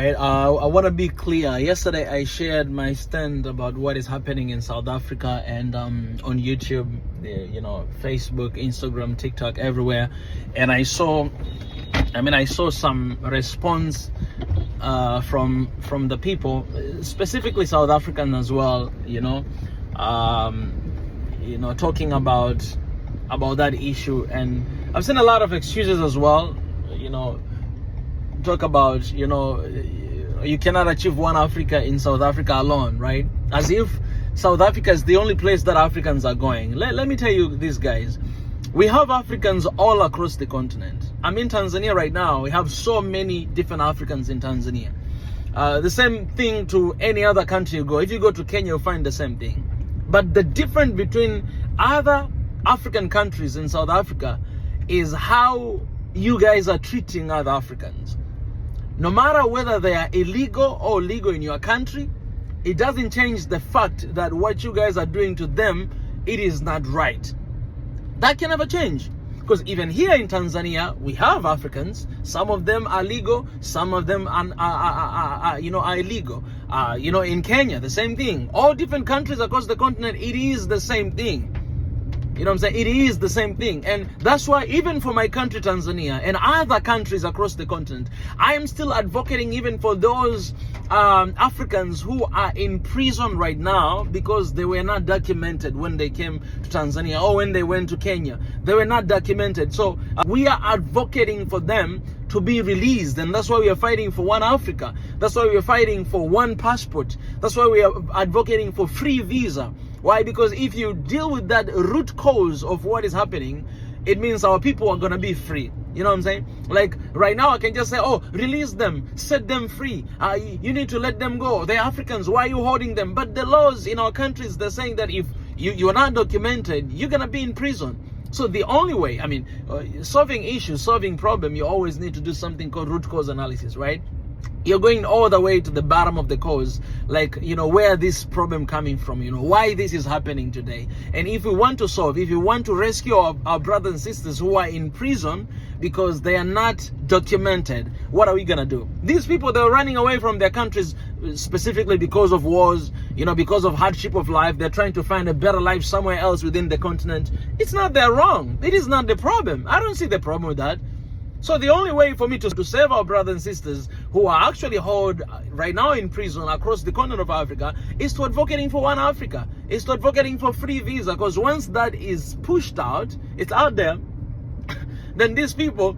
right. I want to be clear. Yesterday, I shared my stand about what is happening in South Africa and on YouTube, Facebook, Instagram, TikTok, everywhere. And I saw some response from the people, specifically South African as well. Talking about that issue, and I've seen a lot of excuses as well. Talk about you cannot achieve one Africa in South Africa alone, right? As if South Africa is the only place that Africans are going. Let me tell you this, guys. We have Africans all across the continent. I'm in Tanzania right now. We have so many different Africans in Tanzania. The same thing to any other country you go. If you go to Kenya, you'll find the same thing. But the difference between other African countries in South Africa is how you guys are treating other Africans. No matter whether they are illegal or legal in your country, it doesn't change the fact that what you guys are doing to them, it is not right. That can never change. Because even here in Tanzania, we have Africans. Some of them are legal, some of them are illegal. In Kenya, the same thing. All different countries across the continent, it is the same thing. You know what I'm saying? It is the same thing. And that's why even for my country, Tanzania, and other countries across the continent, I am still advocating even for those Africans who are in prison right now because they were not documented when they came to Tanzania or when they went to Kenya. They were not documented. So we are advocating for them to be released, and that's why we are fighting for one Africa. That's why we are fighting for one passport. That's why we are advocating for free visa. Why? Because if you deal with that root cause of what is happening, it means our people are going to be free. You know what I'm saying? Like right now, I can just say, oh, release them, set them free. You need to let them go. They're Africans. Why are you holding them? But the laws in our countries, they're saying that if you are not documented, you're going to be in prison. So the only way, solving issues, solving problem, you always need to do something called root cause analysis, right? You're going all the way to the bottom of the cause, like, where this problem coming from, why this is happening today. And if we want to solve, if we want to rescue our brothers and sisters who are in prison because they are not documented, what are we going to do? These people, they're running away from their countries specifically because of wars, because of hardship of life. They're trying to find a better life somewhere else within the continent. It's not their wrong. It is not the problem. I don't see the problem with that. So the only way for me to save our brothers and sisters who are actually held right now in prison across the continent of Africa is to advocating for one Africa. Is to advocating for free visa, because once that is pushed out, it's out there, then these people,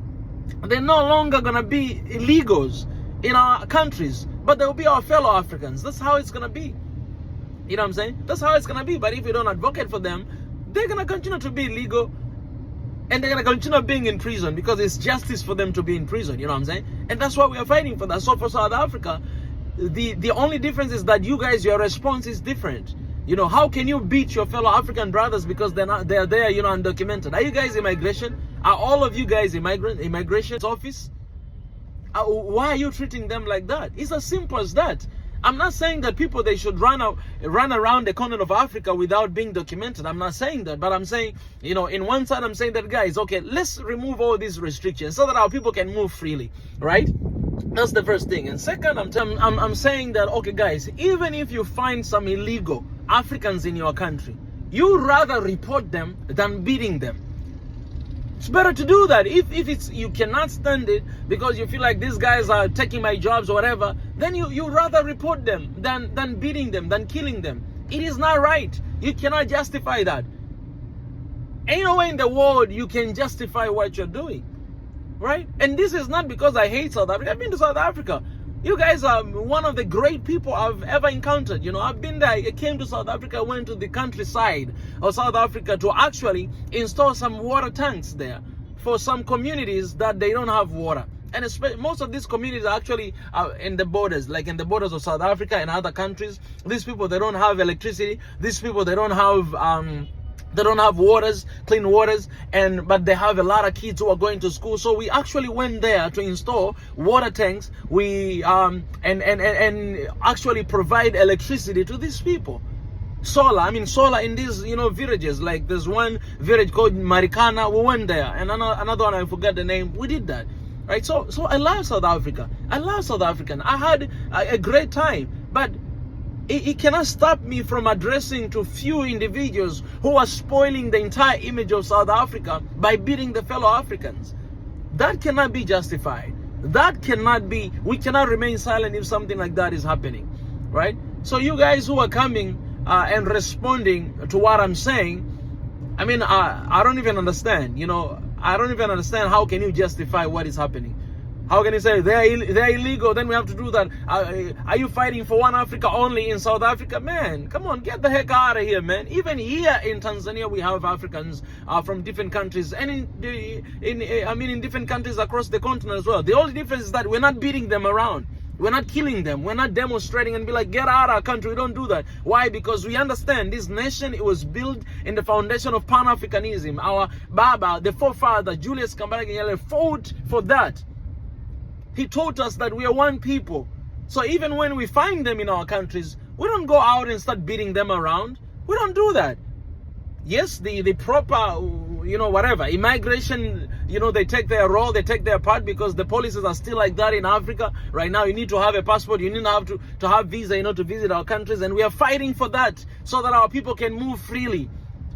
they're no longer going to be illegals in our countries, but they will be our fellow Africans. That's how it's going to be. You know what I'm saying? That's how it's going to be. But if you don't advocate for them, they're going to continue to be illegal. And they're going to continue being in prison because it's justice for them to be in prison. You know what I'm saying? And that's why we are fighting for that. So for South Africa, the only difference is that you guys, your response is different. How can you beat your fellow African brothers because they're there, undocumented? Are you guys immigration? Are all of you guys immigration office? Why are you treating them like that? It's as simple as that. I'm not saying that people, they should run around the continent of Africa without being documented. I'm not saying that, but I'm saying, in one side, I'm saying that, guys, okay, let's remove all these restrictions so that our people can move freely, right? That's the first thing. And second, I'm saying that, okay, guys, even if you find some illegal Africans in your country, you rather report them than beating them. It's better to do that. If it's you cannot stand it because you feel like these guys are taking my jobs or whatever, then you rather report them than beating them, than killing them. It is not right. You cannot justify that. Ain't no way in the world you can justify what you're doing, right? And this is not because I hate South Africa. I've been to South Africa. You guys are one of the great people I've ever encountered. I've been there. I came to South Africa, went to the countryside of South Africa to actually install some water tanks there for some communities that they don't have water. And most of these communities are actually in the borders, like in the borders of South Africa and other countries. These people, they don't have electricity. These people, they don't have waters, clean waters, but they have a lot of kids who are going to school. So we actually went there to install water tanks. We and actually provide electricity to these people. Solar in these villages. Like there's one village called Marikana. We went there, and another one, I forgot the name. We did that. right? So I love South Africa. I love South African. I had a great time, but it cannot stop me from addressing to few individuals who are spoiling the entire image of South Africa by beating the fellow Africans. That cannot be justified. That cannot be, we cannot remain silent if something like that is happening, right? So you guys who are coming and responding to what I'm saying, I mean, I don't even understand, you know, I don't even understand how can you justify what is happening. How can you say they're illegal, then we have to do that? Are you fighting for one Africa only in South Africa? Man, come on, get the heck out of here, man. Even here in Tanzania, we have Africans from different countries, and in different countries across the continent as well. The only difference is that we're not beating them around. We're not killing them. We're not demonstrating and be like, get out of our country. We don't do that. Why? Because we understand this nation, it was built in the foundation of Pan-Africanism. Our Baba, the forefather, Julius Kambarage Nyerere, fought for that. He taught us that we are one people. So even when we find them in our countries, we don't go out and start beating them around. We don't do that. Yes, the proper, you know, whatever, immigration, you know, they take their role, they take their part, because the policies are still like that in Africa. Right now, you need to have a passport, you need to have visa, you know, to visit our countries. And we are fighting for that so that our people can move freely,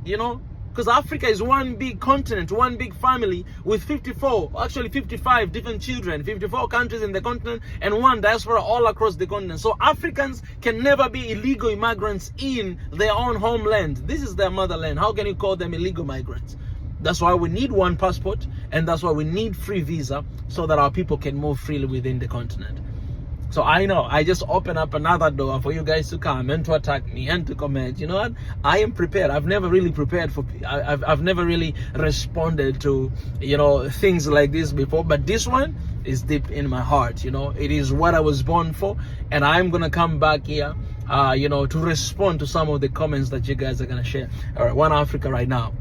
you know. Because Africa is one big continent, one big family with 55 different children, 54 countries in the continent, and one diaspora all across the continent. So Africans can never be illegal immigrants in their own homeland. This is their motherland. How can you call them illegal migrants? That's why we need one passport, and that's why we need free visa, so that our people can move freely within the continent. So I know I just open up another door for you guys to come and to attack me and to comment. You know what? I am prepared. I've never really prepared for. I've never really responded to, you know, things like this before. But this one is deep in my heart. You know, it is what I was born for, and I'm gonna come back here, you know, to respond to some of the comments that you guys are gonna share. All right, One Africa right now.